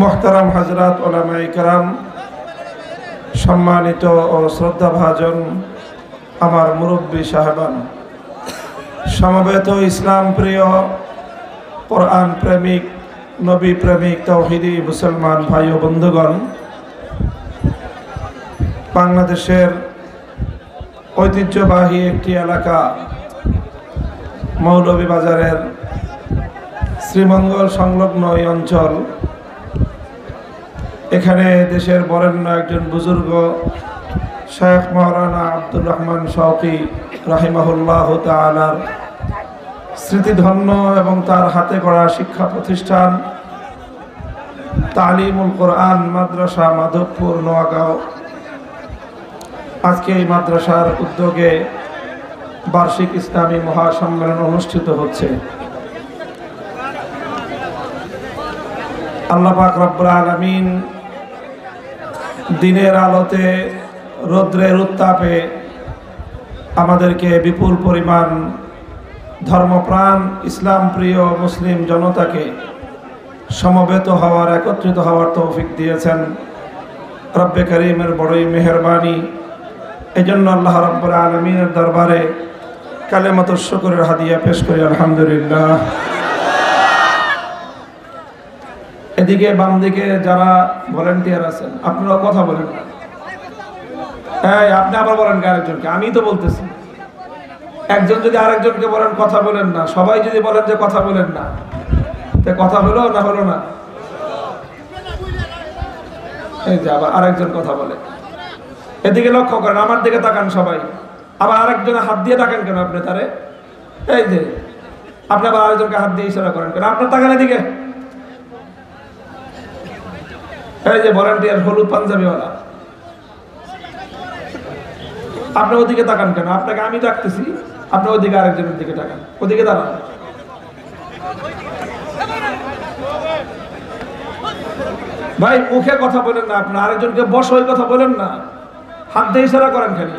মোহতারাম হযরত উলামায়ে কেরাম, সম্মানিত ও শ্রদ্ধাভাজন আমার মুরব্বী সাহেবান, সমবেত ইসলাম প্রিয়, কোরআন প্রেমিক, নবী প্রেমিক, তাওহীদি মুসলমান ভাই ও বন্ধুগণ, বাংলাদেশের ঐতিহ্যবাহী একটি এলাকা মৌলভীবাজারের শ্রীমঙ্গল সংলগ্ন এই অঞ্চল, এখানে দেশের বরেণ্য একজন বুজুর্গ শেখ মাওলানা আব্দুর রহমান শওকী রাহিমাহুল্লাহ তাআলার স্মৃতিধন্য এবং তার হাতে গড়া শিক্ষা প্রতিষ্ঠান তালিমুল কোরআন মাদ্রাসা মাধবপুর নোয়াগাঁও, আজকে এই মাদ্রাসার উদ্যোগে বার্ষিক ইসলামী মহাসম্মেলন অনুষ্ঠিত হচ্ছে। আল্লাহ পাক রব্বুল আলামিন দিনের আলোতে রৌদ্রের উত্তাপে আমাদেরকে বিপুল পরিমাণ ধর্মপ্রাণ ইসলাম প্রিয় মুসলিম জনতাকে সমবেত হওয়ার, একত্রিত হওয়ার তৌফিক দিয়েছেন। রব্বে করিমের বড়ই মেহেরবানি। এজন্য আল্লাহ রাব্বুল আলামিনের দরবারে কালেমাতুশ শুকরের হাদিয়া পেশ করি আলহামদুলিল্লাহ। এদিকে বাম দিকে যারা ভলেন্টিয়ার আছেন, আপনারা কথা বলেন না। হ্যাঁ, আপনি আবার বলেন আরেকজনকে, আমি তো বলতেছি। একজন যদি আরেকজনকে বলেন কথা বলেন না, সবাই যদি বলেন যে কথা বলেন না, তা কথা হলো না হলো না? এই যে আবার আরেকজন কথা বলে। এদিকে লক্ষ্য করেন, আমার দিকে তাকান সবাই। আবার আরেকজনে হাত দিয়ে ডাকেন কেন আপনি তারে? এই যে আপনি আবার আরেকজনকে হাত দিয়ে ইশারা করেন কেন? আপনার তাকান এদিকে। এই যে ভলান্টিয়ার হলুদ পাঞ্জাবিওয়ালা, আপনি ওদিকে তাকান কেন? আপনাকে আমি ডাকতেছি, আপনি ওদিকে আরেকজনের দিকে তাকান, ওদিকে দাঁড়ান। ভাই মুখে কথা বলেন না, আপনি আরেকজনকে বসো ওই কথা বলেন না, হাত দিয়ে ইশারা করেন খালি।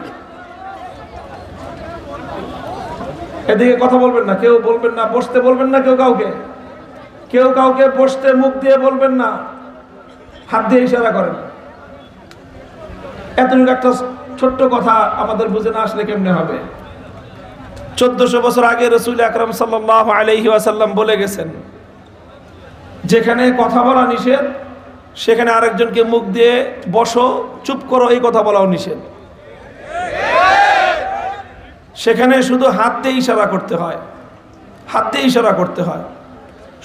এদিকে কথা বলবেন না, কেউ বলবেন না, বসতে বলবেন না কেউ কাউকে বসতে মুখ দিয়ে বলবেন না, হাত দিয়ে ইশারা করেন। এতটুকু একটা ছোট্ট কথা আমাদের বুঝে না আসলে কেমনে হবে? 1400 বছর আগে রাসূল আকরাম সাল্লাল্লাহু আলাইহি ওয়াসাল্লাম বলে গেছেন, যেখানে কথা বলা নিষেধ সেখানে আরেকজনকে মুখ দিয়ে বসো, চুপ করো এই কথা বলাও নিষেধ। সেখানে শুধু হাত দিয়ে ইশারা করতে হয়, হাত দিয়ে ইশারা করতে হয়।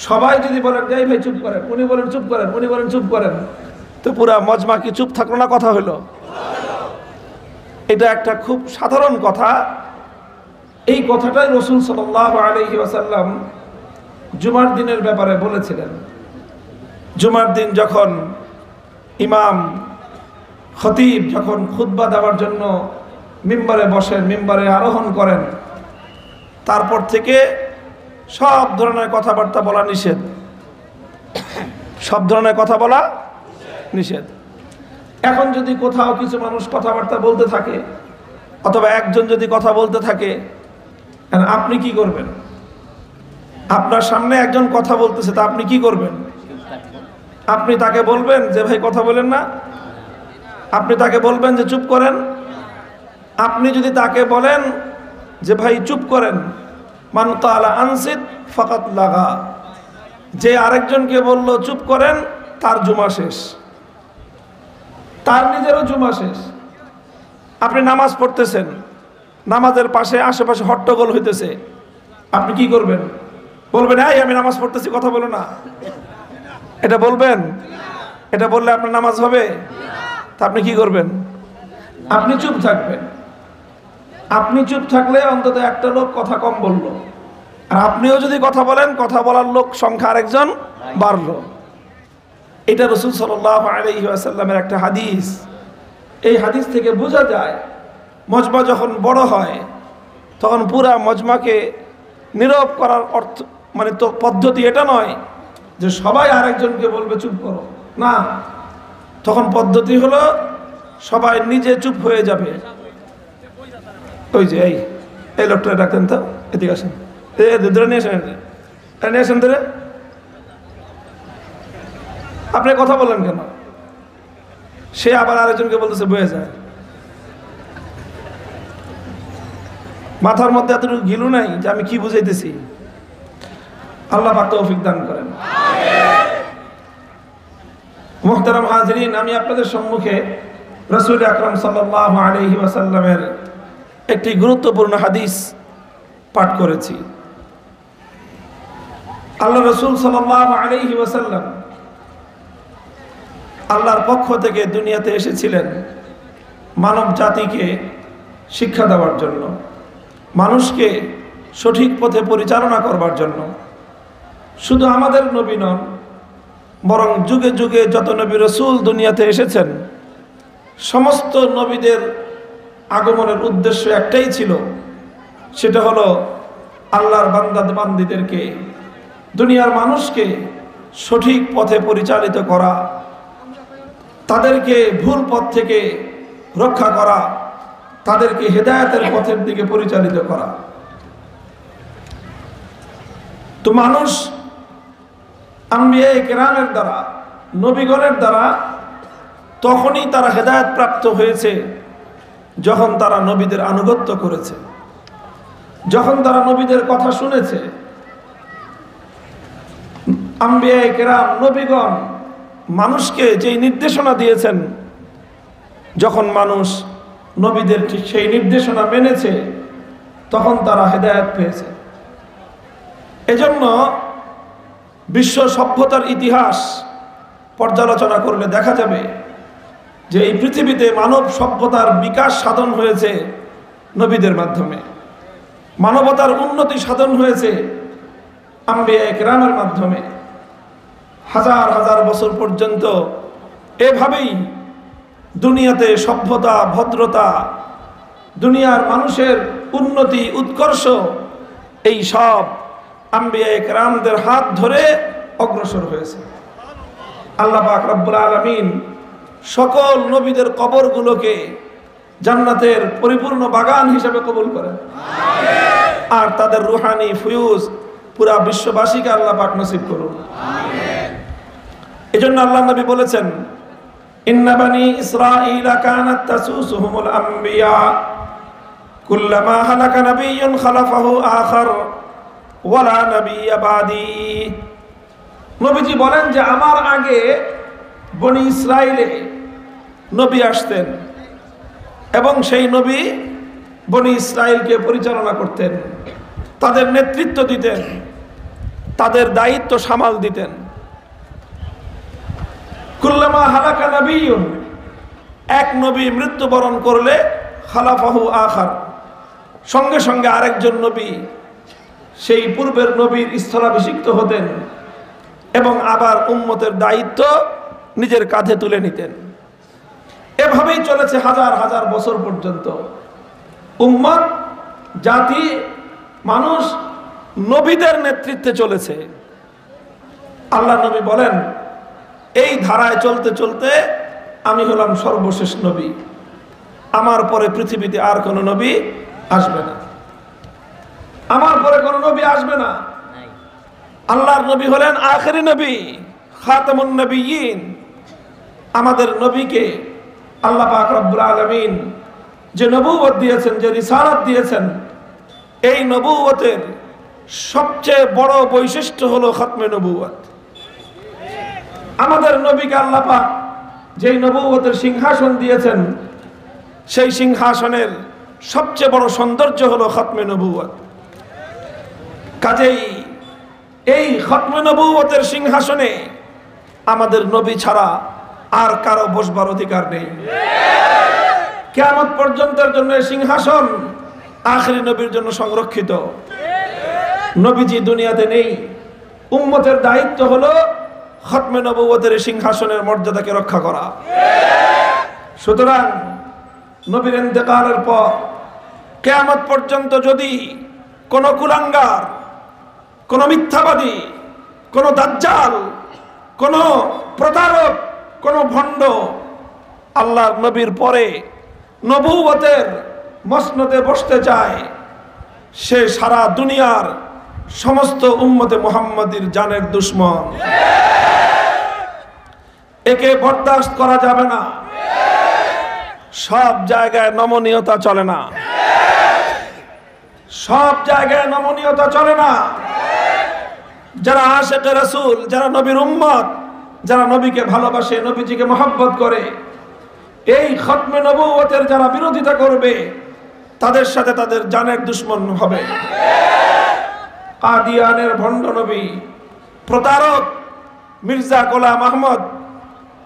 সবাই যদি বলেন যাই ভাই চুপ করেন, উনি বলেন চুপ করেন, উনি বলেন চুপ করেন, তো পুরা মজমা কি চুপ থাকলো না? কথা হলো। এটা একটা খুব সাধারণ কথা। এই কথাটাই রাসূল সাল্লাল্লাহু আলাইহি ওয়াসাল্লাম জুমার দিনের ব্যাপারে বলেছিলেন। জুমার দিন যখন ইমাম খতিব যখন খুতবা দেওয়ার জন্য মিম্বারে বসেন, মিম্বারে আরোহণ করেন, তারপর থেকে সব ধরনের কথাবার্তা বলা নিষেধ। সব ধরনের কথা বলা নিষেধ। এখন যদি কোথাও কিছু মানুষ কথাবার্তা বলতে থাকে, অথবা একজন যদি কথা বলতে থাকে, আপনি কি করবেন? আপনার সামনে একজন কথা বলতেছে, তা আপনি কি করবেন? আপনি তাকে বলবেন যে ভাই কথা বলেন না? আপনি তাকে বলবেন যে চুপ করেন? আপনি যদি তাকে বলেন যে ভাই চুপ করেন, মান ক্বালা আনসিত ফাকাত লাগা, যে আরেকজনকে বলল চুপ করেন, তার জুমা শেষ, তার নিজেরও জুমা শেষ। আপনি নামাজ পড়তেছেন, নামাজের পাশে আশেপাশে হট্টগোল হইতেছে, আপনি কি করবেন? বলবেন এই আমি নামাজ পড়তেছি কথা বলো না? এটা বলবেন? এটা বললে আপনার নামাজ হবে? তা আপনি কি করবেন? আপনি চুপ থাকবেন। আপনি চুপ থাকলে অন্তত একটা লোক কথা কম বললো, আর আপনিও যদি কথা বলেন, কথা বলার লোক সংখ্যা আরেকজন বাড়লো। এটা রাসূল সাল্লাল্লাহু আলাইহি ওয়াসাল্লামের একটা হাদিস। এই হাদিস থেকে বোঝা যায় মজমা যখন বড় হয় তখন পুরা মজমাকে নীরব করার অর্থ মানে তো পদ্ধতি এটা নয় যে সবাই আরেকজনকে বলবে চুপ করো, না। তখন পদ্ধতি হলো সবাই নিজে চুপ হয়ে যাবে। ওই যে এই লোকটা ডাকতেন, তো এদিকে আসেন, ধরে নিয়ে আসেন, নিয়ে আসেন ধরে। আপনি কথা বলেন কেন? সে আবার আরেকজনকে বলতেছে বয়ে যায়। মাথার মধ্যে এতটুকু গিলু নাই যে আমি কি বুঝাইতেছি। আল্লাহ পাক তৌফিক দান করেন। মুহতারাম হাজিরিন, আমি আপনাদের সম্মুখে রাসূল আকরাম সাল্লাল্লাহু আলাইহি ওয়াসাল্লামের একটি গুরুত্বপূর্ণ হাদিস পাঠ করেছি। আল্লাহ রাসূল সাল্লাল্লাহু আলাইহি ওয়াসাল্লাম আল্লাহর পক্ষ থেকে দুনিয়াতে এসেছিলেন মানব জাতিকে শিক্ষা দেওয়ার জন্য, মানুষকে সঠিক পথে পরিচালনা করবার জন্য। শুধু আমাদের নবী নন, বরং যুগে যুগে যত নবী রাসূল দুনিয়াতে এসেছেন, সমস্ত নবীদের আগমনের উদ্দেশ্য একটাই ছিল, সেটা হলো আল্লাহর বান্দাদেরকে, দুনিয়ার মানুষকে সঠিক পথে পরিচালিত করা, তাদেরকে ভুল পথ থেকে রক্ষা করা, তাদেরকে হেদায়েতের পথের দিকে পরিচালিত করা। তো মানুষ আম্বিয়ায়ে কেরামের দ্বারা, নবীগণের দ্বারা তখনই তারা হেদায়েত প্রাপ্ত হয়েছে যখন তারা নবীদের আনুগত্য করেছে, যখন তারা নবীদের কথা শুনেছে। আম্বিয়ায়ে কেরাম, নবীগণ মানুষকে যেই নির্দেশনা দিয়েছেন, যখন মানুষ নবীদের ঠিক সেই নির্দেশনা মেনেছে, তখন তারা হেদায়েত পেয়েছে। এজন্য বিশ্ব সভ্যতার ইতিহাস পর্যালোচনা করলে দেখা যাবে যে এই পৃথিবীতে মানব সভ্যতার বিকাশ সাধন হয়েছে নবীদের মাধ্যমে, মানবতার উন্নতি সাধন হয়েছে আম্বিয়ায়ে কেরামের মাধ্যমে। হাজার হাজার বছর পর্যন্ত এভাবেই দুনিয়াতে সভ্যতা, ভদ্রতা, দুনিয়ার মানুষের উন্নতি, উৎকর্ষ, এই সব আম্বিয়ায়ে কেরামদের হাত ধরে অগ্রসর হয়েছে। আল্লাহ পাক রব্বুল আলামিন সকল নবীদের কবরগুলোকে জান্নাতের পরিপূর্ণ বাগান হিসেবে কবুল করেন, আর তাদের রুহানি ফয়ুজ পুরা বিশ্ববাসীকে আল্লাহ পাক নসিব করুন। এজন্য আল্লাহ নবী বলেছেন, ইন্না বানি ইসরাঈলা কানাত তাসুসুহুমুল আম্বিয়া কুল্লামা হালাকা নাবিয়্যুন খালাফাহু আখার ওয়ালা নাবিয়্যা বাদি। নবীজি বলেন যে আমার আগে বনি ইসরাইলে নবী আসতেন এবং সেই নবী বনি ইসরাইলকে পরিচালনা করতেন, তাদের নেতৃত্ব দিতেন, তাদের দায়িত্ব সামাল দিতেন। কুল্লামা হালাকা নাবিয়্যুন, এক নবী মৃত্যুবরণ করলে খালাফাহু আখার, সঙ্গে সঙ্গে আরেকজন নবী সেই পূর্বের নবীর স্থলাভিষিক্ত হতেন এবং আবার উম্মতের দায়িত্ব নিজের কাঁধে তুলে নিতেন। এভাবেই চলেছে হাজার হাজার বছর পর্যন্ত। উম্মত, জাতি, মানুষ নবীদের নেতৃত্বে চলেছে। আল্লাহ নবী বলেন, এই ধারায় চলতে চলতে আমি হলাম সর্বশেষ নবী, আমার পরে পৃথিবীতে আর কোনো নবী আসবে না, আমার পরে কোনো নবী আসবে না। আল্লাহর নবী হলেন আখেরি নবী, খাতামুন নবিয়্যিন। আমাদের নবীকে আল্লাহ পাক রব্বুল আলামিন যে নবুয়ত দিয়েছেন, যে রিসালাত দিয়েছেন, এই নবুয়তের সবচেয়ে বড় বৈশিষ্ট্য হলো খতমে নবুয়ত। আমাদের নবীকে আল্লাহ পাক যেই নবুয়তের সিংহাসন দিয়েছেন, সেই সিংহাসনের সবচেয়ে বড় সৌন্দর্য হলো খতমে নবুয়ত। কাজেই এই খতমে নবুয়তের সিংহাসনে আমাদের নবী ছাড়া আর কারো বসবার অধিকার নেই। কিয়ামত পর্যন্তের জন্য সিংহাসন আখেরি নবীর জন্য সংরক্ষিত। নবীজি দুনিয়াতে নেই, উম্মতের দায়িত্ব হলো খতমে নবুয়তের সিংহাসনের মর্যাদাকে রক্ষা করা। সুতরাং নবীর ইন্তেকালের পর কিয়ামত পর্যন্ত যদি কোনো কুলাঙ্গার, কোনো মিথ্যাবাদী, কোনো দাজ্জাল, কোনো প্রতারক, কোনো ভণ্ড আল্লাহর নবীর পরে নবুয়তের মসনদে বসতে চায়, সে সারা দুনিয়ার সমস্ত উম্মতে মুহাম্মাদীর জানের দুশমন। একে বরদাস্ত করা যাবে না। সব জায়গায় নমনীয়তা চলে না, সব জায়গায় নমনীয়তা চলে না। যারা আশিকে রাসূল, যারা নবীর উম্মত, যারা নবীকে ভালোবাসে, নবীজিকে মহব্বত করে, এই খতমে নবুয়তের যারা বিরোধিতা করবে তাদের সাথে তাদের জানের দুশ্মন হবে। কাদিয়ানের ভণ্ড নবী, প্রতারক মির্জা গোলাম আহমদ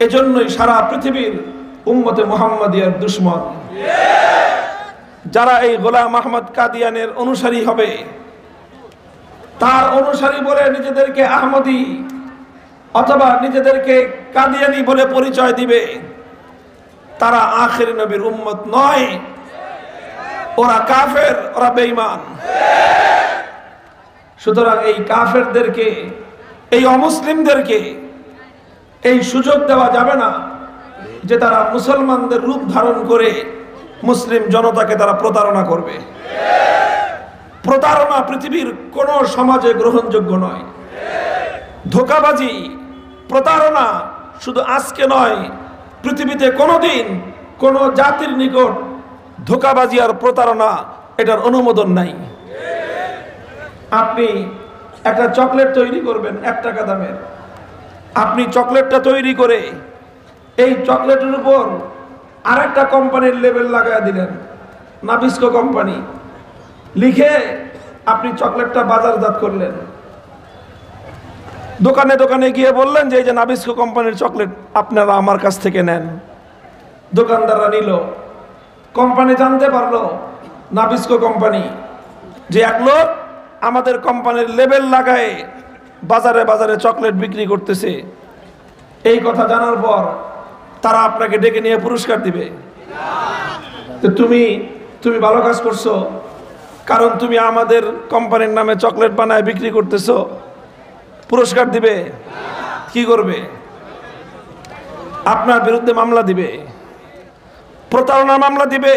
এজন্যই সারা পৃথিবীর উম্মতে মুহাম্মাদিয়ার দুশ্মন। যারা এই গোলাম আহমদ কাদিয়ানের অনুসারী হবে, তার অনুসারী বলে নিজেদেরকে আহমদি অথবা নিজেদেরকে কাদিয়ানি বলে পরিচয় দিবে, তারা আখিরি নবীর উম্মত নয়, ওরা কাফের, ওরা বেঈমান। সুতরাং এই কাফেরদেরকে, এই অমুসলিমদেরকে এই সুযোগ দেওয়া যাবে না যে তারা মুসলমানদের রূপ ধারণ করে মুসলিম জনতাকে তারা প্রতারণা করবে। প্রতারণা পৃথিবীর কোন সমাজে গ্রহণযোগ্য নয়। ধোঁকাবাজি, প্রতারণা শুধু আজকে নয়, পৃথিবীতে কোনোদিন কোন জাতির নিকট ধোঁকাবাজি আর প্রতারণা এটার অনুমোদন নাই। আপনি একটা চকলেট তৈরি করবেন 1 টাকা দামের, আপনি চকলেটটা তৈরি করে এই চকলেটের উপর আরেকটা কোম্পানির লেবেল লাগায় দিলেন, নাবিস্কো কোম্পানি লিখে আপনি চকলেটটা বাজারজাত করলেন। দোকানে দোকানে গিয়ে বললেন যে এই যে নাবিস্কো কোম্পানির চকলেট আপনারা আমার কাছ থেকে নেন। দোকানদাররা নিল, কোম্পানি জানতে পারলো নাবিস্কো কোম্পানি যে এক লোক আমাদের কোম্পানির লেবেল লাগায় বাজারে বাজারে চকলেট বিক্রি করতেছে। এই কথা জানার পর তারা আপনাকে ডেকে নিয়ে পুরস্কার দিবে, তুমি ভালো কাজ করছো, কারণ তুমি আমাদের কোম্পানির নামে চকলেট বানায় বিক্রি করতেছো, পুরস্কার দিবে। কি করবে? আপনার বিরুদ্ধে মামলা দিবে, প্রতারণার মামলা দিবে,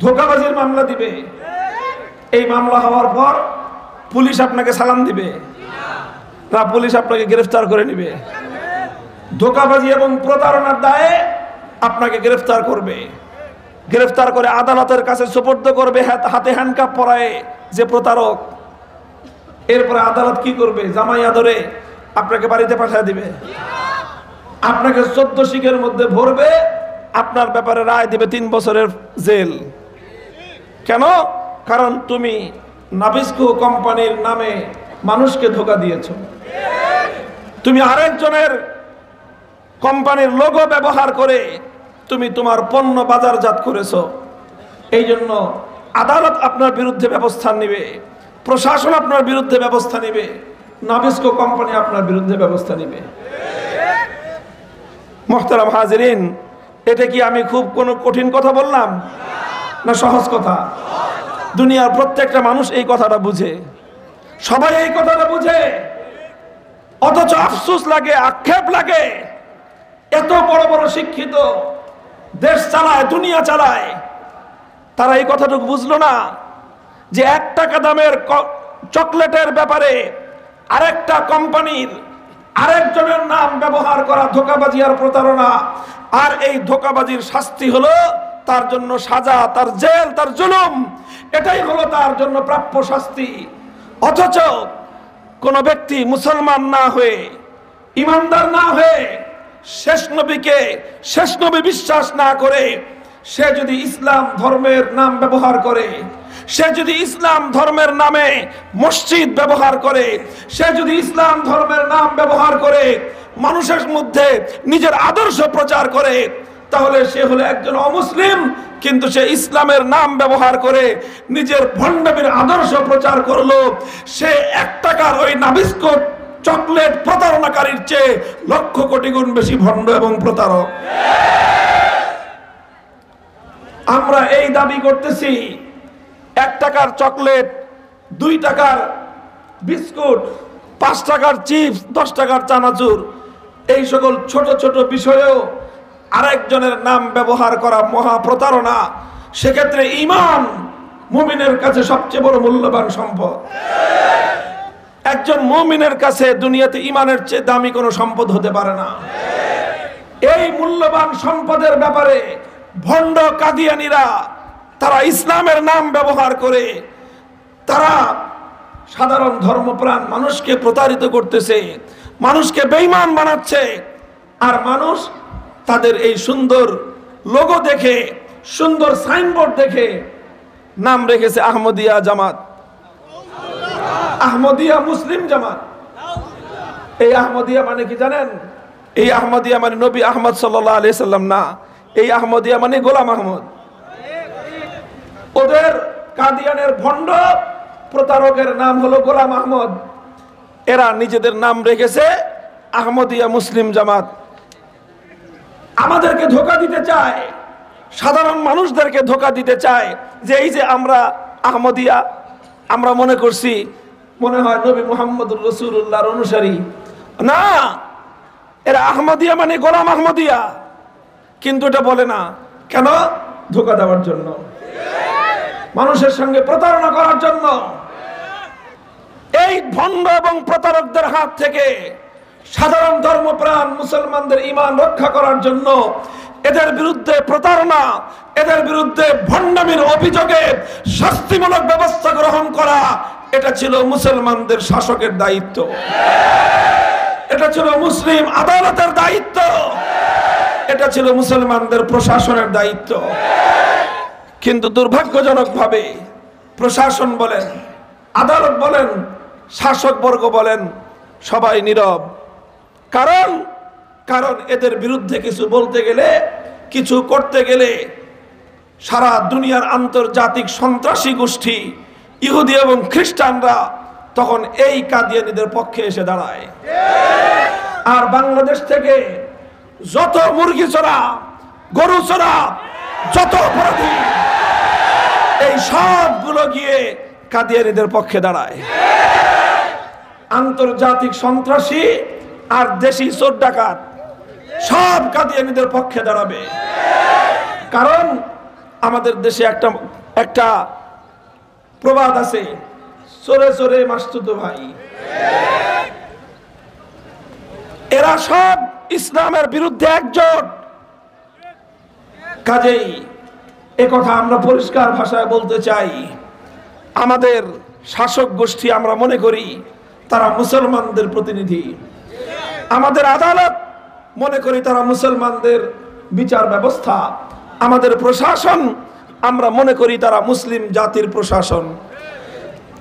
ধোঁকাবাজির মামলা দিবে। এই মামলা হওয়ার পর পুলিশ আপনাকে সালাম দিবে না, পুলিশ আপনাকে গ্রেফতার করে নিবে। ধোঁকাবাজি এবং প্রতারণার দায়ে আপনাকে গ্রেফতার করবে, গ্রেফতার করে আদালতের কাছে সুপর্দ করবে, হাতে হ্যান্ডকাপ পরায়ে যে প্রতারক। এরপরে আদালত কি করবে? জামাইয়া ধরে আপনাকে বাড়িতে পাঠিয়ে দিবে, আপনাকে 14 শিকের মধ্যে ভরবে, আপনার ব্যাপারে রায় দিবে 3 বছরের জেল। কেন? কারণ তুমি নাবিস্কো কোম্পানির নামে মানুষকে ধোঁকা দিয়েছো, তুমি আরেকজনের কোম্পানির লোগো ব্যবহার করে তুমি তোমার পণ্য বাজারজাত করেছো। এই জন্য আদালত আপনার বিরুদ্ধে ব্যবস্থা নেবে, প্রশাসন আপনার বিরুদ্ধে ব্যবস্থা নেবে, নাবিস্কো কোম্পানি আপনার বিরুদ্ধে ব্যবস্থা নেবে। মুহতারাম হাজিরিন, এটা কি আমি খুব কোনো কঠিন কথা বললাম না সহজ কথা? দুনিয়ার প্রত্যেকটা মানুষ এই কথাটা বুঝে, সবাই এই কথাটা বুঝে, অথচ আফসোস লাগে, আক্ষেপ লাগে, এত বড় বড় শিক্ষিত, দেশ চালায়, দুনিয়া চালায়, তারা এই কথাটুকু বুঝলো না যে 1 টাকা দামের চকলেটের ব্যাপারে আরেকটা কোম্পানির আরেকজনের নাম ব্যবহার করা ধোঁকাবাজি আর প্রতারণা। আর এই ধোঁকাবাজির শাস্তি হলো তার জন্য সাজা, তার জেল, তার জুলুম, এটাই হলো তার জন্য প্রাপ্য শাস্তি। অথচ কোন ব্যক্তি মুসলমান না হয়ে, ইমানদার না হয়ে, শেষ নবীকে, শেষ নবী বিশ্বাস না করে সে যদি ইসলাম ধর্মের নাম ব্যবহার করে, সে যদি ইসলাম ধর্মের নামে মসজিদ ব্যবহার করে, সে যদি ইসলাম ধর্মের নাম ব্যবহার করে মানুষের মধ্যে নিজের আদর্শ প্রচার করে, তাহলে সে হলো একজন অমুসলিম। কিন্তু সে ইসলামের নাম ব্যবহার করে নিজের ভণ্ডামির আদর্শ প্রচার করলো। সে 1 টাকার ওই নাবিস্কো চকলেট প্রতারণাকারীর চেয়ে লক্ষ কোটি গুণ বেশি ভণ্ড এবং প্রতারক। আমরা এই দাবি করতেছি, 1 টাকার চকলেট, 2 টাকার বিস্কুট, 5 টাকার চিপস, 10 টাকার চানাচুর, এই সকল ছোট ছোট বিষয়েও আরেকজনের নাম ব্যবহার করা মহা প্রতারণা। সেক্ষেত্রে ঈমান মুমিনের কাছে সবচেয়ে বড় মূল্যবান সম্পদ। একজন মুমিনের কাছে দুনিয়াতে ঈমানের চেয়ে দামি কোনো সম্পদ হতে পারে না। এই মূল্যবান সম্পদের ব্যাপারে ভণ্ড কাদিয়ানীরা তারা ইসলামের নাম ব্যবহার করে তারা সাধারণ ধর্মপ্রাণ মানুষকে প্রতারিত করতেছে, মানুষকে বেঈমান বানাচ্ছে। আর মানুষ তাদের এই সুন্দর লোগো দেখে, সুন্দর সাইনবোর্ড দেখে নাম রেখেছে আহমদিয়া জামাত, আহমদিয়া মুসলিম জামাত। এই আহমদিয়া মানে কি জানেন? এই আহমদিয়া মানে নবী আহমদ সাল্লাল্লাহু আলাইহি সাল্লাম না, এই আহমদিয়া মানে গোলাম আহমদ। ওদের কাদিয়ানের ভণ্ড প্রতারকের নাম হলো গোলাম আহমদ। এরা নিজেদের নাম রেখেছে আহমদিয়া মুসলিম জামাত। আমাদেরকে ধোঁকা দিতে চায়, সাধারণ মানুষদেরকে ধোঁকা দিতে চায় যে এই যে আমরা আহমদিয়া, আমরা মনে করছি মনে হয় নবী মুহাম্মদুর রাসূলুল্লাহর অনুসারী। না, এরা আহমদিয়া মানে গোলাম আহমদিয়া, কিন্তু এটা বলে না কেন? ধোঁকা দেওয়ার জন্য, মানুষের সঙ্গে প্রতারণা করার জন্য। এই ভণ্ড এবং প্রতারকদের হাত থেকে সাধারণ ধর্মপ্রাণ মুসলমানদের ঈমান রক্ষা করার জন্য এদের বিরুদ্ধে প্রতারণা, এদের বিরুদ্ধে ভণ্ডামির অভিযোগে শাস্তিমূলক ব্যবস্থা গ্রহণ করা, এটা ছিল মুসলমানদের শাসকের দায়িত্ব, এটা ছিল মুসলিম আদালতের দায়িত্ব, এটা ছিল মুসলমানদের প্রশাসনের দায়িত্ব। কিন্তু দুর্ভাগ্যজনকভাবে প্রশাসন বলেন, আদালত বলেন, শাসকবর্গ বলেন, সবাই নীরব। কারণ এদের বিরুদ্ধে কিছু বলতে গেলে, কিছু করতে গেলে সারা দুনিয়ার আন্তর্জাতিক সন্ত্রাসী গোষ্ঠী ইহুদি এবং খ্রিস্টানরা তখন এই কাদিয়ানীদের পক্ষে এসে দাঁড়ায়। আর বাংলাদেশ থেকে যত মুরগি চোরা, গরু চোরা, যত অপরাধী, এই সবগুলো গিয়ে কাদিয়ানীদের পক্ষে দাঁড়ায়। আন্তর্জাতিক সন্ত্রাসী আর দেশি চোর ডাকাত সব কাদিয়ানীদের পক্ষে দাঁড়াবে। কারণ আমাদের দেশে একটা প্রবাদ আছে, চোরে চোরে মাসতুতো ভাই। এরা সব ইসলামের বিরুদ্ধে একজোট। কাজেই একথা আমরা পরিষ্কার ভাষায় বলতে চাই, আমাদের শাসক গোষ্ঠী আমরা মনে করি তারা মুসলমানদের প্রতিনিধি, আমাদের আদালত মনে করি তারা মুসলমানদের বিচার ব্যবস্থা, আমাদের প্রশাসন আমরা মনে করি তারা মুসলিম জাতির প্রশাসন।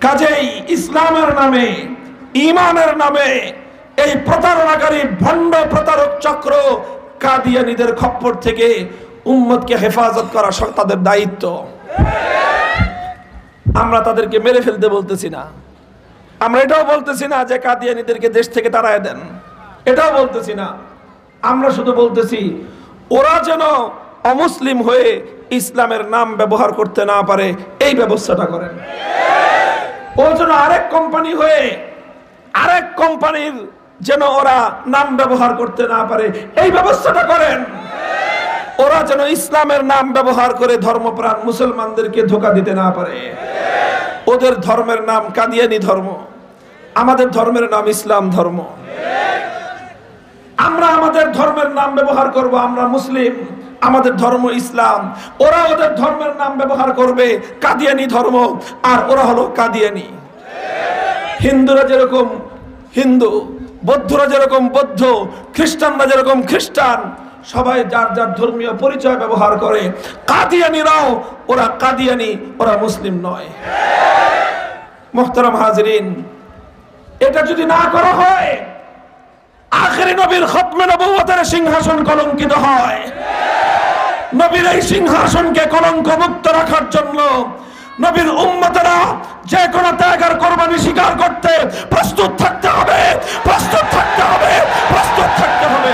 কাজেই ইসলামের নামে, ঈমানের নামে এই প্রতারণাকারী ভণ্ড প্রতারক চক্র কাদিয়ানীদের খপ্পর থেকে উম্মতকে হেফাজত করা তাদের দায়িত্ব। আমরা তাদেরকে মেরে ফেলতে বলতেছি না, আমরা এটাও বলতেছি না যে কাদিয়ানীদেরকে দেশ থেকে তাড়ায় দেন, এটাও বলতেছি না। আমরা শুধু বলতেছি ওরা যেন অমুসলিম হয়ে ইসলামের নাম ব্যবহার করতে না পারে এই ব্যবস্থাটা করেন। ও যেন আরেক কোম্পানি হয়ে আরেক কোম্পানির যেন ওরা নাম ব্যবহার করতে না পারে এই ব্যবস্থাটা করেন। ওরা যেন ইসলামের নাম ব্যবহার করে ধর্মপ্রাণ মুসলমানদেরকে ধোঁকা দিতে না পারে। ওদের ধর্মের নাম কাদিয়ানী ধর্ম, আমাদের ধর্মের নাম ইসলাম ধর্ম। আমরা আমাদের ধর্মের নাম ব্যবহার করব, আমরা মুসলিম, আমাদের ধর্ম ইসলাম। ওরা ওদের ধর্মের নাম ব্যবহার করবে কাদিয়ানী ধর্ম, আর ওরা হলো কাদিয়ানী। হিন্দুরা যেরকম হিন্দু, বৌদ্ধরা যেরকম বৌদ্ধ, খ্রিস্টানরা যেরকম খ্রিস্টান, সবাই যার যার ধর্মীয় পরিচয় ব্যবহার করে। কাদিয়ানীরাও ওরা কাদিয়ানী, ওরা মুসলিম নয়। মুহতারাম হাজিরিন, এটা যদি না করা হয় আখেরি নবীর খতমে নবুয়তের সিংহাসন কলঙ্কিত হয়। নবীর এই সিংহাসনকে কলঙ্ক মুক্ত রাখার জন্য নবীর উম্মতেরা যে কোনো ত্যাগ আর কোরবানি স্বীকার করতে প্রস্তুত থাকতে হবে, প্রস্তুত থাকতে হবে, প্রস্তুত থাকতে হবে।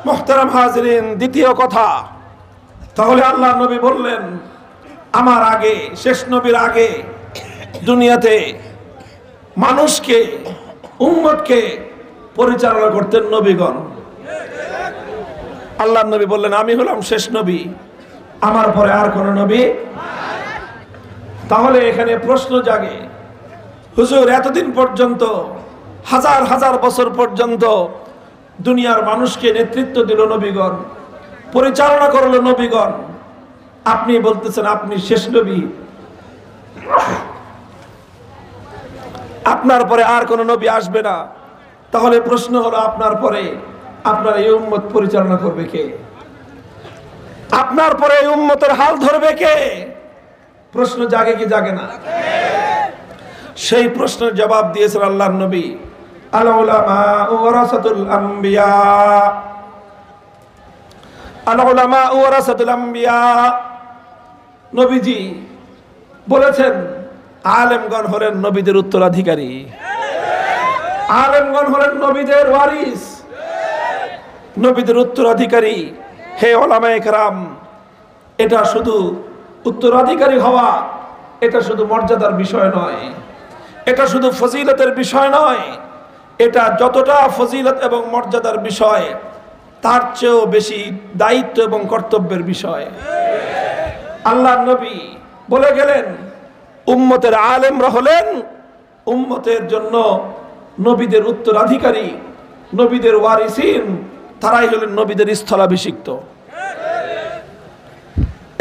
মুহতারাম হাজিরিন, দ্বিতীয় কথা, তাহলে আল্লাহ নবী বললেন আমার আগে, শেষ নবীর আগে দুনিয়াতে মানুষকে, উম্মতকে পরিচালনা করতেন নবীগণ। আল্লাহর নবী বললেন, আমি হলাম শেষ নবী, আমার পরে আর কোন নবী। তাহলে এখানে প্রশ্ন জাগে, হুজুর এতদিন পর্যন্ত, হাজার হাজার বছর পর্যন্ত দুনিয়ার মানুষকে নেতৃত্ব দিল নবীগণ, পরিচালনা করলো নবীগণ, আপনি বলতেছেন আপনি শেষ নবী, আপনার পরে আর কোন নবী আসবে না। তাহলে প্রশ্ন হলো, আপনার পরে আপনার এই উম্মত পরিচালনা করবে কে? আপনার পরে এই উম্মতের হাল ধরবে কে? প্রশ্ন জাগে কি জাগে না? সেই প্রশ্নের জবাব দিয়েছেন আল্লাহর নবী, আল উলামা ওয়ারাসাতুল আম্বিয়া, আল উলামা ওয়ারাসাতুল আম্বিয়া। নবীজি বলেছেন, আলেমগণ হলেন নবীদের উত্তরাধিকারী, আলেমগণ হলেন নবীদের ওয়ারিস, নবীদের উত্তরাধিকারী। হে ওলামায়ে কেরাম, এটা শুধু উত্তরাধিকারী হওয়া, এটা শুধু মর্যাদার বিষয় নয়, এটা শুধু ফজিলতের বিষয় নয়, এটা যতটা ফজিলত এবং মর্যাদার বিষয়, তার চেয়েও বেশি দায়িত্ব এবং কর্তব্যের বিষয়। আল্লাহর নবী বলে গেলেন, উম্মতের আলেমরা হলেন উম্মতের জন্য নবীদের উত্তরাধিকারী, নবীদের ওয়ারিসিন, তারাই হলেন নবীদের স্থলাভিষিক্ত।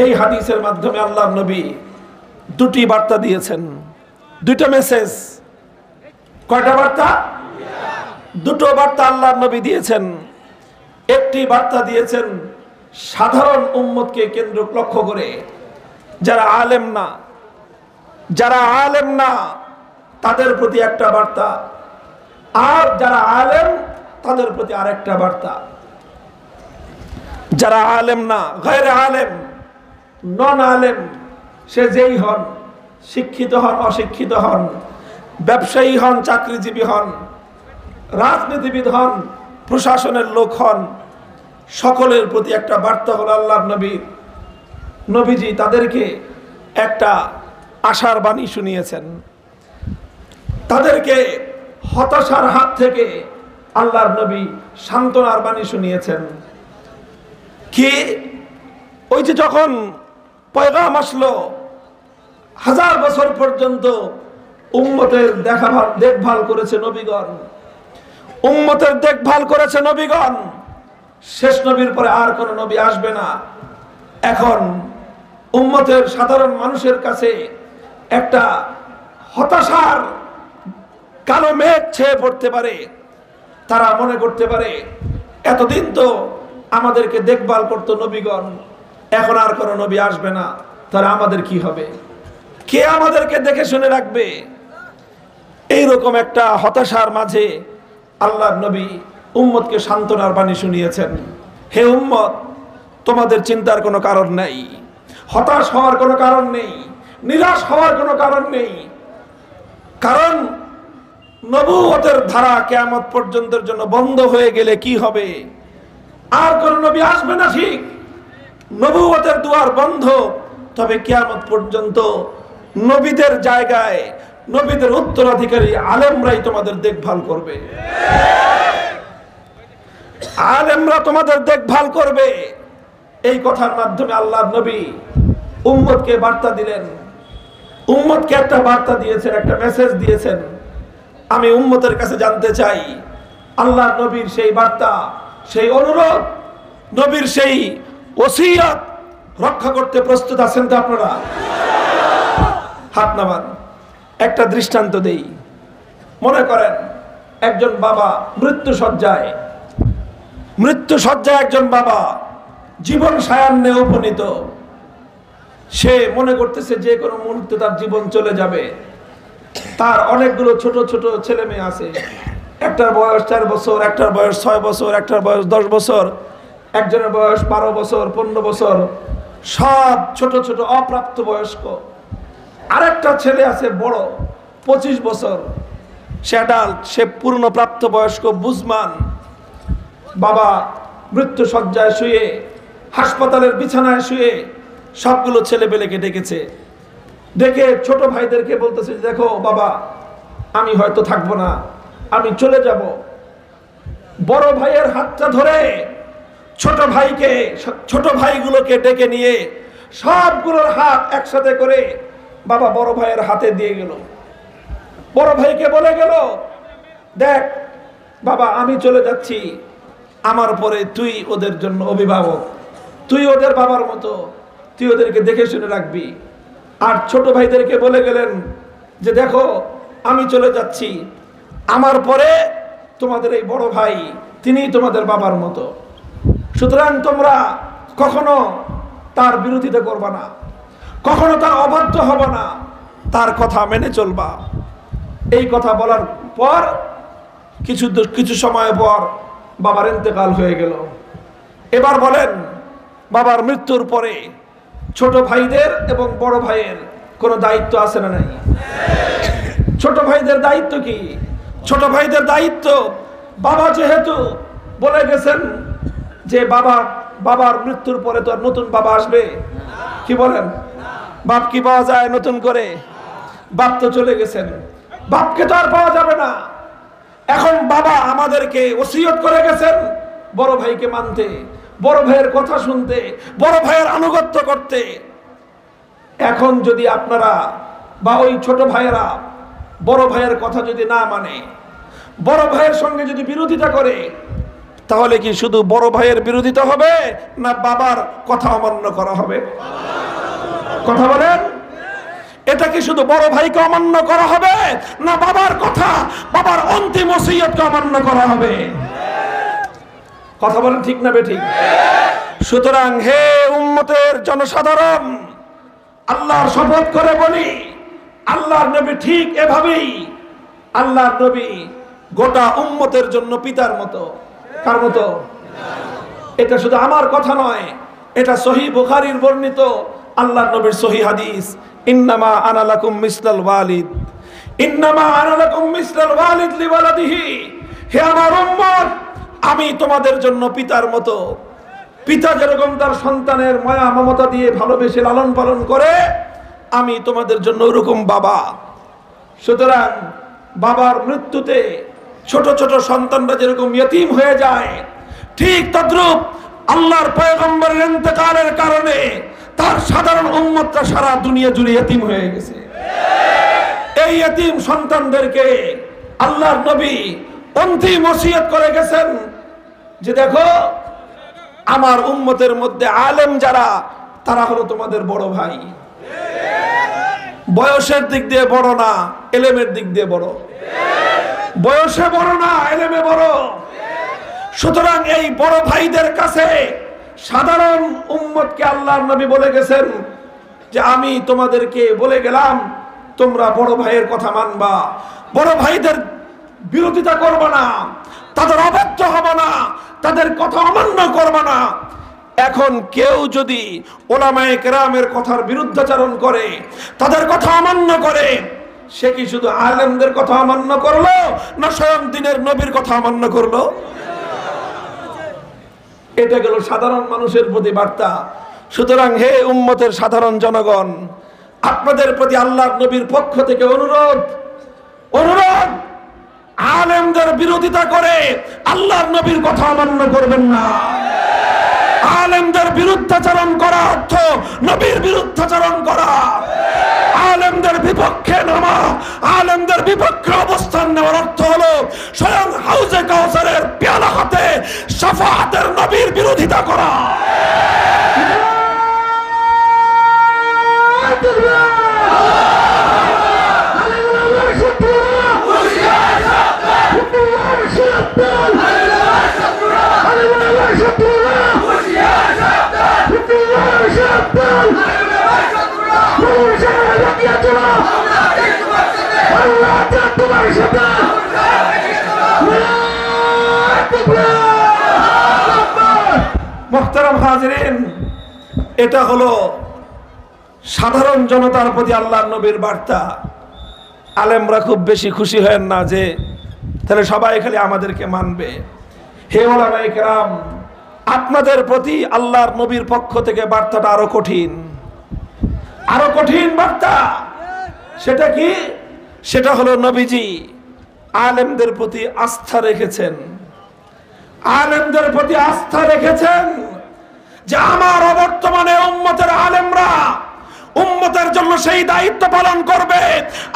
এই হাদিসের মাধ্যমে আল্লাহর নবী দুটি বার্তা দিয়েছেন, দুটো মেসেজ। কয়টা বার্তা? দুটো বার্তা আল্লাহর নবী দিয়েছেন। একটি বার্তা দিয়েছেন সাধারণ উম্মতকে কেন্দ্র লক্ষ্য করে, যারা আলেম না, যারা আলেম না তাদের প্রতি একটা বার্তা, আর যারা আলেম তাদের প্রতি আরেকটা বার্তা। যারা আলেম না, গায়রে আলেম, নন আলেম, সে যেই হন, শিক্ষিত হন অশিক্ষিত হন, ব্যবসায়ী হন চাকরিজীবী হন, রাজনীতিবিদ হন প্রশাসনের লোক হন, সকলের প্রতি একটা বার্তা হলো আল্লাহর নবী। নবীজি তাদেরকে একটা আশার বাণী শুনিয়েছেন, তাদেরকে হতাশার হাত থেকে আল্লাহর নবী সান্ত্বনার বাণী শুনিয়েছেন। কি? ওই যে যখন পয়গাম আসলো, হাজার বছর পর্যন্ত উম্মতের দেখভাল করেছে নবীগণ, উম্মতের দেখভাল করেছে নবীগণ, শেষ নবীর পরে আর কোন নবী আসবে না। এখন উম্মতের সাধারণ মানুষের কাছে একটা হতাশার কালো মেঘ ছেয়ে পড়তে পারে। তারা মনে করতে পারে, এতদিন তো আমাদেরকে দেখভাল করতো নবীগণ, এখন আর কোনো নবী আসবে না, তাহলে আমাদের কি হবে? কে আমাদেরকে দেখে শুনে রাখবে? এইরকম একটা হতাশার মাঝে আল্লাহর নবী উম্মতকে সান্ত্বনার বাণী শুনিয়েছেন। হে উম্মত, তোমাদের চিন্তার কোনো কারণ নেই, হতাশ হওয়ার কোনো কারণ নেই, নিরাশ হওয়ার কোনো কারণ নেই। কারণ নবুয়তের ধারা কিয়ামত পর্যন্তের জন্য বন্ধ হয়ে গেলে কি হবে? আর কোন নবী আসবে না, ঠিক, নবুয়তের দুয়ার বন্ধ, তবে কিয়ামত পর্যন্ত নবীদের জায়গায় নবীদের উত্তরাধিকারী আলেমরাই তোমাদের দেখভাল করবে, আলেমরা তোমাদের দেখভাল করবে। এই কথার মাধ্যমে আল্লাহর নবী উম্মতকে বার্তা দিলেন, উম্মতকে একটা বার্তা দিয়েছেন, একটা মেসেজ দিয়েছেন। আমি উম্মতের কাছে জানতে চাই, আল্লাহর নবীর সেই বার্তা, সেই অনুরোধ, নবীর সেই ওসিয়ত রক্ষা করতে প্রস্তুত আছেন তো আপনারা? হাত নামান। একটা দৃষ্টান্ত দেই। মনে করেন একজন বাবা মৃত্যুশয্যায় একজন বাবা জীবন সায়ান্নে উপনীত, সে মনে করতেছে যে কোনো মুহূর্তে তার জীবন চলে যাবে। তার অনেকগুলো ছোট ছোট ছেলে মেয়ে আছে, একটার বয়স 4 বছর, একটার বয়স 6 বছর, একটার বয়স 10 বছর, একজনের বয়স 12 বছর, 15 বছর, সব ছোট ছোট অপ্রাপ্ত বয়স্ক। আরেকটা ছেলে আছে বড়, 25 বছর, সে অ্যাডাল্ট, সে পূর্ণপ্রাপ্ত বয়স্ক বুঝমান। বাবা মৃত্যু শয্যায় শুয়ে, হাসপাতালের বিছানায় শুয়ে সবগুলো ছেলেপেলেকে ডেকেছে, ডেকে ছোট ভাইদেরকে বলতেছে, দেখো বাবা, আমি হয়তো থাকবো না, আমি চলে যাব। বড় ভাইয়ের হাতটা ধরে ছোট ভাইগুলোকে ডেকে নিয়ে সবগুলোর হাত একসাথে করে বাবা বড় ভাইয়ের হাতে দিয়ে গেল। বড় ভাইকে বলে গেল, দেখ বাবা, আমি চলে যাচ্ছি, আমার পরে তুই ওদের জন্য অভিভাবক, তুই ওদের বাবার মতো, তুই ওদেরকে দেখে শুনে রাখবি। আর ছোট ভাইদেরকে বলে গেলেন যে দেখো, আমি চলে যাচ্ছি, আমার পরে তোমাদের এই বড় ভাই, তিনি তোমাদের বাবার মতো, সুতরাং তোমরা কখনো তার বিরোধিতা করবা না, কখনো তার অবাধ্য হবে না, তার কথা মেনে চলবা। এই কথা বলার পর কিছু সময় পর বাবার ইন্তেকাল হয়ে গেল। এবার বলেন, বাবার মৃত্যুর পরে ছোট ভাইদের এবং বড় ভাইয়ের কোনো দায়িত্ব আছে না নাই? ছোট ভাইদের দায়িত্ব কি? ছোট ভাইদের দায়িত্ব, বাবা যেহেতু বলে গেছেন যে বাবার মৃত্যুর পরে তো আর নতুন বাবা আসবে, কি বলেন? বাপ কি পাওয়া যায় নতুন করে? বাপ তো চলে গেছেন, বাপকে তো আর পাওয়া যাবে না। এখন বাবা আমাদেরকে ওসিয়ত করে গেছেন বড় ভাইকে মানতে, বড় ভাইয়ের কথা শুনতে, বড় ভাইয়ের আনুগত্য করতে। এখন যদি আপনারা বা ওই ছোট ভাইয়েরা বড় ভাইয়ের কথা যদি না মানে, বড় ভাইয়ের সঙ্গে যদি বিরোধিতা করে, তাহলে কি শুধু বড় ভাইয়ের বিরোধিতা হবে না বাবার কথা অমান্য করা হবে? কথা বলেন, এটা কি শুধু বড় ভাইকে অমান্য করা হবে না বাবার কথা, বাবার অন্তিম ওসিয়তকে অমান্য করা হবে? কথা বলেন, ঠিক না বেঠিক? সুতরাং হে উম্মতের জনসাধারণ, আল্লাহর শপথ করে বলি, আল্লাহর নবী ঠিক এভাবেই, আল্লাহর নবী গোটা উম্মতের জন্য পিতার মতো। কার মতো? এটা শুধু আমার কথা নয়, এটা সহিহ বুখারীর বর্ণিত আল্লাহর নবীর সহিহ হাদিস, ইন্নামা আনা লাকুম মিসলাল ওয়ালিদ, ইন্নামা আনা লাকুম মিসলাল ওয়ালিদ লিওয়ালাদিহি। হে আমার উম্মত, আমি তোমাদের জন্য পিতার মতো। পিতা যেরকম তার সন্তানের মায়া মমতা দিয়ে ভালোবেসে লালন পালন করে, আমি তোমাদের জন্য ওরকম বাবা। সুতরাং বাবার মৃত্যুতে ছোট ছোট সন্তানরা যেরকম ইয়তীম হয়ে যায়, ঠিক তদ্রূপ আল্লাহর পয়গম্বরের ইন্তেকালের কারণে তার সাধারণ উম্মতরা সারা দুনিয়া জুড়ে ইয়তীম হয়ে গেছে। এই ইয়তীম সন্তানদেরকে আল্লাহর নবী অন্তিম ওসিয়ত করে গেছেন যে দেখো, আমার উম্মতের মধ্যে আলেম যারা, তারা হলো তোমাদের বড় ভাই। বয়সের দিক দিয়ে বড় না, এলেমের দিক দিয়ে বড়। বয়সে বড় না, এলেমে বড়। সুতরাং এই বড় ভাইদের কাছে সাধারণ উম্মতকে আল্লাহর নবী বলে গেছেন যে আমি তোমাদেরকে বলে গেলাম, তোমরা বড় ভাইয়ের কথা মানবা, বড় ভাইদের বিরোধিতা করবে না, তাদের অবাধ্য হবে না, তাদের কথা অমান্য করবে না। এখন কেউ যদি ওলামায়ে কেরামের কথার বিরুদ্ধাচরণ করে, তাদের কথা অমান্য করে, সে কি শুধু আলেমদের কথা অমান্য করলো না স্বয়ং দিনের নবীর কথা অমান্য করলো? এটা গেল সাধারণ মানুষের প্রতি বার্তা। সুতরাং হে উম্মতের সাধারণ জনগণ, আপনাদের প্রতি আল্লাহর নবীর পক্ষ থেকে অনুরোধ, আলেমদের বিরোধিতা করে আল্লাহর নবীর কথা অমান্য করবেন না। আলেমদের বিরুদ্ধাচরণ করা অর্থ নবীর বিরুদ্ধাচরণ করা। আলেমদের বিপক্ষে নামা, আলেমদের বিপক্ষে অবস্থান নেওয়ার অর্থ হলো স্বয়ং হাউজে কাউসারের পেয়ালা হাতে শাফাআতের নবীর বিরোধিতা করা। মুহতারাম হাজিরিন, এটা হলো সাধারণ জনতার প্রতি আল্লাহর নবীর বার্তা। আলেমরা খুব বেশি খুশি হয়েন না যে তাহলে সবাই খালি আমাদেরকে মানবে। হে ওলামায়ে কেরাম, আপনাদের প্রতি আল্লাহর নবীর পক্ষ থেকে বার্তাটা আরো কঠিন বার্তা। সেটা কি? সেটা হলো নবীজি আলেমদের প্রতি আস্থা রেখেছেন, আলেমদের প্রতি আস্থা রেখেছেন যে আমার অবর্তমানে উম্মতের আলেমরা উম্মতের জন্য সেই দায়িত্ব পালন করবে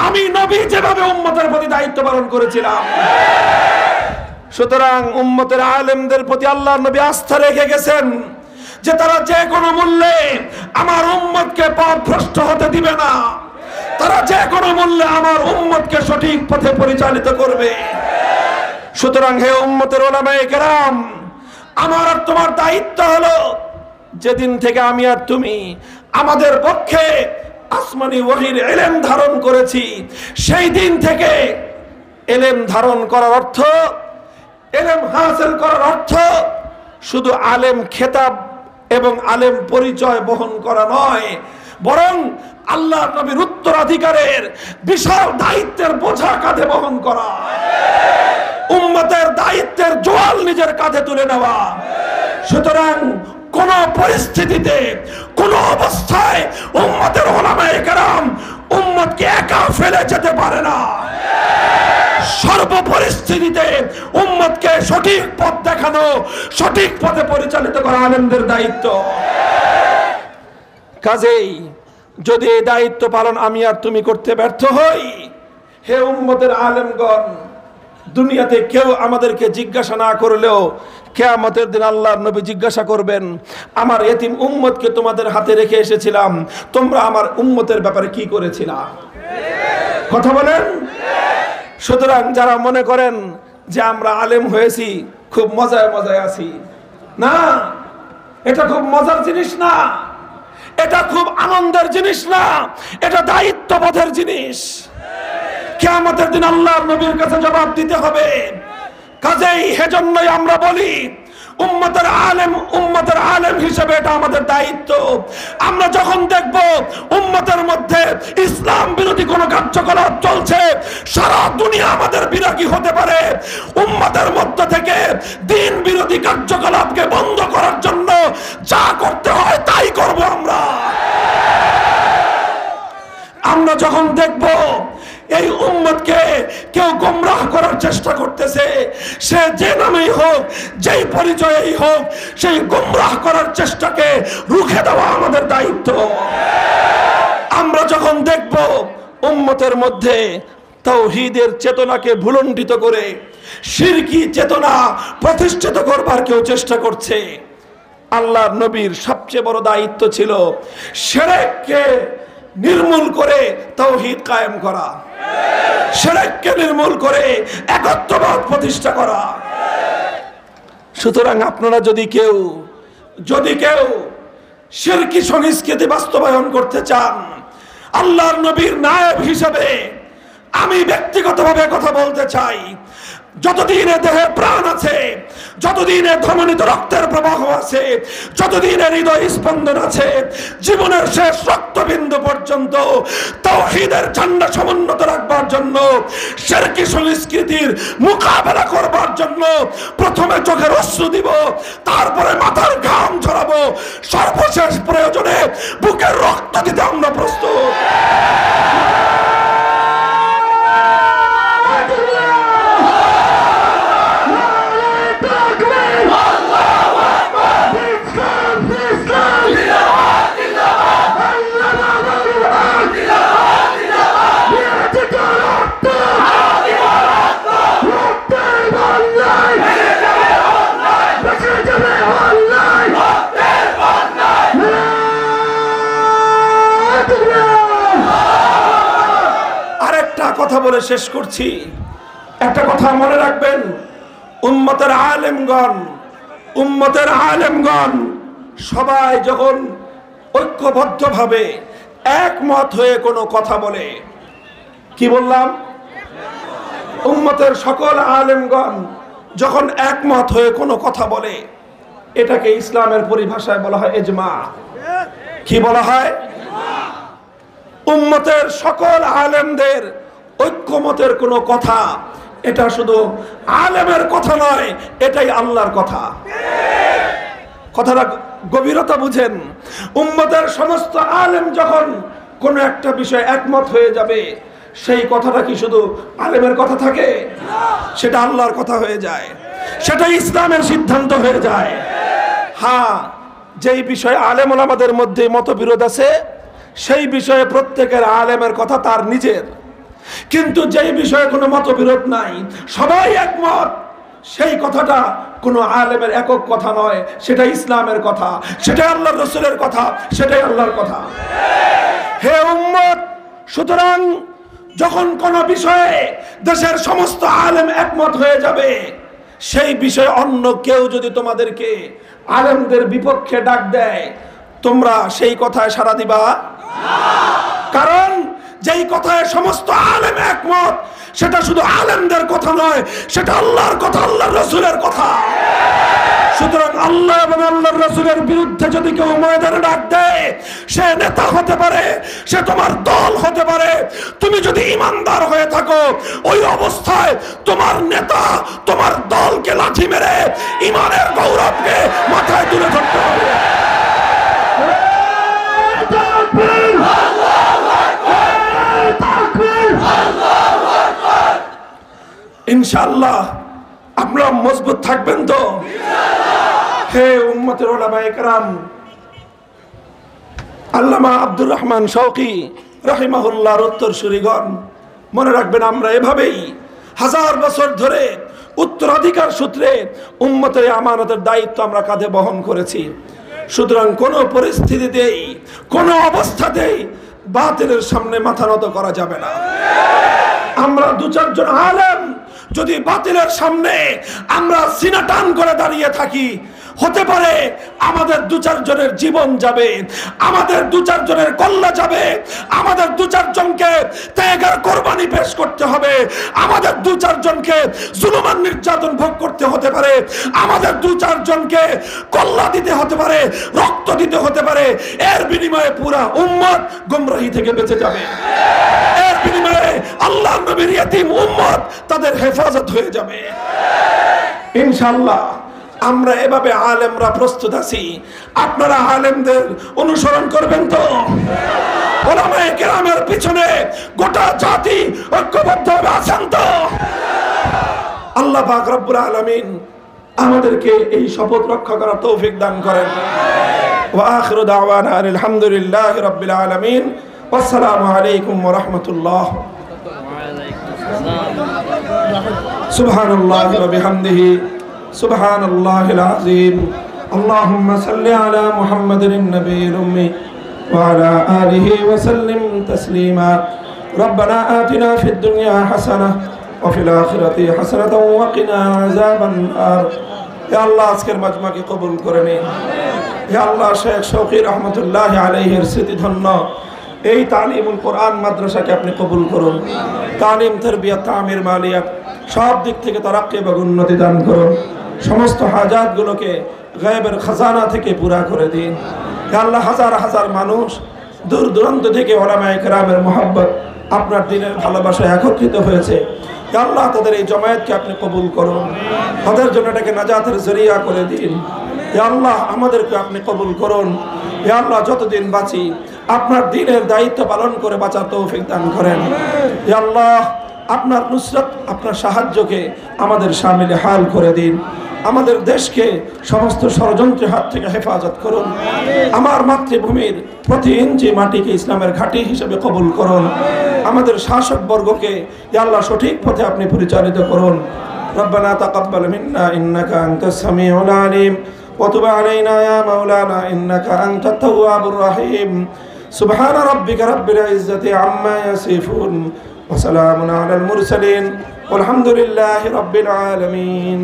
আমি নবী যেভাবে উম্মতের প্রতি দায়িত্ব পালন করেছিলাম। সুতরাং উম্মতের আলেমদের প্রতি আল্লাহর নবী আস্থা রেখে গেছেন যে তারা যে কোনো মূল্যে আমার উম্মতকে পথভ্রষ্ট হতে দিবে না, তারা যে কোনো মূল্যে আমার উম্মতকে সঠিক পথে পরিচালিত করবে। সুতরাং হে উম্মতের উলামায়ে কেরাম, আমার আর তোমার দায়িত্ব হলো যেদিন থেকে আমি আর তুমি আমাদের পক্ষে আসমানি ওহীর ইলম ধারণ করেছি সেই দিন থেকে ইলম ধারণ করার অর্থ, ইলম হাসিল করার অর্থ শুধু আলেম খেতাব এবং আলেম পরিচয় বহন করা নয়, বরং আল্লাহর নবীর উত্তরাধিকারের বিশাল দায়িত্বের বোঝা কাঁধে বহন করা, উম্মতের দায়িত্বের জোয়াল নিজের কাঁধে তুলে নেওয়া। সুতরাং কোন পরিস্থিতিতে কোন অবস্থায় উম্মতের উলামায়ে কেরাম উম্মতকে একা ফেলে যেতে পারে না। সর্বপরিস্থিতিতে উম্মতকে সঠিক পথ দেখানো, সঠিক পথে পরিচালিত করা আলেমদের দায়িত্ব। কাজেই যদি এই দায়িত্ব পালন আমি আর তুমি করতে ব্যর্থ হই, হে উম্মতের আলেমগণ, দুনিয়াতে কেউ আমাদেরকে জিজ্ঞাসা না করলেও কিয়ামতের দিন আল্লাহর নবী জিজ্ঞাসা করবেন, আমার এতিম উম্মতকে তোমাদের হাতে রেখে এসেছিলাম, তোমরা আমার উম্মতের ব্যাপারে কি করেছিলা? কথা বলেন। সুতরাং যারা মনে করেন যে আমরা আলেম হয়েছি খুব মজায় মজায় আছি, না, এটা খুব মজার জিনিস না, এটা খুব আনন্দের জিনিস না, এটা দায়িত্ববোধের জিনিস। কিয়ামতের দিন আল্লাহর নবীর কাছে জবাব দিতে হবে। কাজেই সেজন্যই আমরা বলি উম্মতের আলেম হিসেবে এটা আমাদের দায়িত্ব। আমরা যখন দেখব উম্মতের মধ্যে ইসলাম বিরোধী কোন কার্যকলাপ চলছে, সারা দুনিয়া আমাদের বিরাগী হতে পারে, উম্মতের মধ্য থেকে দ্বীন বিরোধী কার্যকলাপকে বন্ধ করার জন্য যা করতে হয় তাই করব। আমরা যখন দেখব এই উম্মতকে কেউ গোমরাহ করার চেষ্টা করতেছে, সে যে নামেই হোক, যেই পরিচয়েই হোক, সেই গোমরাহ করার চেষ্টাকে রুখে দেওয়া আমাদের দায়িত্ব। আমরা যখন দেখব উম্মতের মধ্যে তাওহীদের চেতনাকে ভুলণ্ঠিত করে শিরকি চেতনা প্রতিষ্ঠিত করবার কেউ চেষ্টা করছে, আল্লাহর নবীর সবচেয়ে বড় দায়িত্ব ছিল শিরককে নির্মূল করে তাওহীদ কায়েম করা, শিরককে নির্মূল করে একত্ববাদ প্রতিষ্ঠা করা। সুতরাং আপনারা যদি কেউ শিরকি সংস্কৃতি বাস্তবায়ন করতে চান, আল্লাহর নবীর নায়েব হিসেবে আমি ব্যক্তিগতভাবে কথা বলতে চাই, যতদিন দেহে প্রাণ আছে, যতদিন ধমনীত রক্তের প্রবাহ আছে, যতদিন হৃদয় স্পন্দন আছে, জীবনের শেষ রক্তবিন্দু পর্যন্ত তাওহীদের ঝান্ডা সমুন্নত রাখবার জন্য, শিরকি সংস্কৃতির মোকাবেলা করবার জন্য প্রথমে চোখের অশ্রু দিব, তারপরে মাথার ঘাম ঝরাবো, সর্বশেষ প্রয়োজনে বুকের রক্ত দিতে আমরা প্রস্তুত। কথা বলে শেষ করছি। একটা কথা মনে রাখবেন, উম্মতের আলেমগণ সবাই যখন ঐক্যবদ্ধভাবে একমত হয়ে কোনো কথা বলে, কি বললাম, উম্মতের সকল আলেমগণ যখন একমত হয়ে কোনো কথা বলে, এটাকে ইসলামের পরিভাষায় বলা হয় ইজমা। কি বলা হয়? উম্মতের সকল আলেমদের ঐক্যমতের কোনো কথা, এটা শুধু আলেমের কথা নয়, এটাই আল্লাহর কথা। কথাটা গভীরতা বুঝেন। উম্মতের সমস্ত আলেম যখন কোনো একটা বিষয়ে একমত হয়ে যাবে, সেই কথাটা কি শুধু আলেমের কথা থাকে? সেটা আল্লাহর কথা হয়ে যায়, সেটা ইসলামের সিদ্ধান্ত হয়ে যায়। হ্যাঁ, যেই বিষয়ে আলেম ওলামাদের মধ্যে মতবিরোধ আছে সেই বিষয়ে প্রত্যেকের আলেমের কথা তার নিজের, কিন্তু যেই বিষয়ে কোনো মতবিরোধ নাই, সবাই একমত, সেই কথাটা কোনো আলেমের একক কথা নয়, সেটা ইসলামের কথা, সেটাই আল্লাহর রাসূলের কথা, সেটাই আল্লাহর কথা। হে উম্মত, সুতরাং যখন কোনো বিষয়ে দেশের সমস্ত আলেম একমত হয়ে যাবে, সেই বিষয়ে অন্য কেউ যদি তোমাদেরকে আলেমদের বিপক্ষে ডাক দেয়, তোমরা সেই কথায় সাড়া দিবা? কারণ যেই কথায় সমস্ত আলেম একমত, সেটা শুধু আলেমদের কথা নয়, সেটা আল্লাহর কথা, আল্লাহর রাসূলের কথা। সুতরাং আল্লাহ এবং আল্লাহর রাসূলের বিরুদ্ধে যদি কেউ ময়দানে ডাক দেয়, সে নেতা হতে পারে, সে তোমার দল হতে পারে। তুমি যদি ঈমানদার হয়ে থাকো, ওই অবস্থায় তোমার নেতা, তোমার দলকে লাঠি মেরে ঈমানের গৌরবকে মাথায় তুলে ধরতে হবে। ইনশাআল্লাহ আপনারা মজবুত থাকবেন তো? হে উম্মতের উলামায়ে কেরাম, আল্লামা আব্দুর রহমান শওকী রাহিমাহুল্লাহর উত্তরসূরিগণ, মনে রাখবেন, আমরা এভাবেই হাজার বছর ধরে উত্তরাধিকার সূত্রে উম্মতের আমানতের দায়িত্ব আমরা কাঁধে বহন করেছি। সুতরাং কোনো পরিস্থিতিতেই, কোনো অবস্থাতেই বাতিলের সামনে মাথা নত করা যাবে না। আমরা দু চারজন আলেম যদি বাতিলের সামনে আমরা সিনা টান করে দাঁড়িয়ে থাকি, হতে পারে আমাদের দু চারজনের জীবন যাবে, আমাদের দু চারজনের কল্লা যাবে, আমাদের দু চারজনকে ত্যাগের কোরবানি পেশ করতে হবে, আমাদের দু চারজনকে জুলুম আর নির্যাতন ভোগ করতে হতে পারে, আমাদের দু চারজনকে কল্লা দিতে হতে পারে, রক্ত দিতে হতে পারে। এর বিনিময়ে পুরা উম্মত গোমরাহি থেকে বেঁচে যাবে। এর বিনিময়ে আল্লাহর নবীর ইতিম উম্মত তাদের হেফাজত হয়ে যাবে ইনশাআল্লাহ। আমরা এভাবে আলেমরা প্রস্তুত আছি। আপনারা আলেমদের অনুসরণ করবেন তো? উলামায়ে কেরামের পিছনে গোটা জাতি ঐক্যবদ্ধভাবে আছেন তো? আল্লাহ পাক রব্বুল আলামিন আমাদেরকে এই শপথ রক্ষা করার তৌফিক দান করেন। ওয়া আখিরু দাওয়ানা আলহামদুলিল্লাহি রাব্বিল আলামিন। আসসালামু আলাইকুম ওয়া রাহমাতুল্লাহ। সুবহানাল্লাহি ওয়া বিহামদিহি সুবহানাল্লাহিল আযীম। আল্লাহুম্মা সাল্লি আলা মুহাম্মাদিন নবিয়্যিল উম্মি ওয়া আলা আলিহি ওয়া সাল্লিম তাসলিমা। রব্বানা আতিনা ফিদ দুনিয়া হাসানাহ ওয়া ফিল আখিরাতি হাসানাতাও ওয়া কিনা আযাবান নার। হে আল্লাহ, আজকের মাজমাকে কবুল করে নিন। হে আল্লাহ, শেখ শওকী রহমাতুল্লাহি আলাইহির স্মৃতিধন্য এই তালিমুল কোরআন মাদ্রাসাকে আপনি কবুল করুন। তালিম, তারবিয়াত, তামির, মালিয়াত সব দিক থেকে তারাক্কি এবং উন্নতি দান করুন। সমস্ত হাজাতগুলোকে গায়েবের খাজানা থেকে পুরা করে দিন। হে আল্লাহ, হাজার হাজার মানুষ দূর দূরান্ত থেকে উলামায়ে কেরামের মহব্বত, আপনার দ্বীনের ভালোবাসায় একত্রিত হয়েছে। হে আল্লাহ, তাদের এই জমায়েতকে আপনি কবুল করুন, তাদের জন্য এটাকে নাজাতের জরিয়া করে দিন। হে আল্লাহ, আমাদেরকে আপনি কবুল করুন। হে আল্লাহ, যতদিন বাঁচি আপনার দ্বীনের দায়িত্ব পালন করে বাঁচার তৌফিক দান করেন। হে আল্লাহ, আপনার নুসরত, আপনার সাহায্যকে আমাদের শামিলে হাল করে দিন। আমাদের দেশকে সমস্ত ষড়যন্ত্রের হাত থেকে হেফাজত করুন। আমার মাতৃভূমির প্রতি ইঞ্চি মাটিকে ইসলামের ঘাঁটি হিসেবে কবুল করুন। আমাদের শাসক বর্গকে ইয়া আল্লাহ সঠিক পথে আপনি পরিচালিত করুন। রব্বানা তাকাব্বাল মিন্না ইন্নাকা আনতাস সামিউল আলিম ওয়া তুব আলাইনা ইয়া মাওলানা ইন্নাকা আনতাত তাওয়াবুর রহিম। সুবহানা রাব্বিকা রাব্বিল ইজ্জাতি আম্মা ইয়াসিফুন ওয়া সালামুন আলাল মুরসালিন ওয়ালহামদুলিল্লাহি রাব্বিল আলামিন।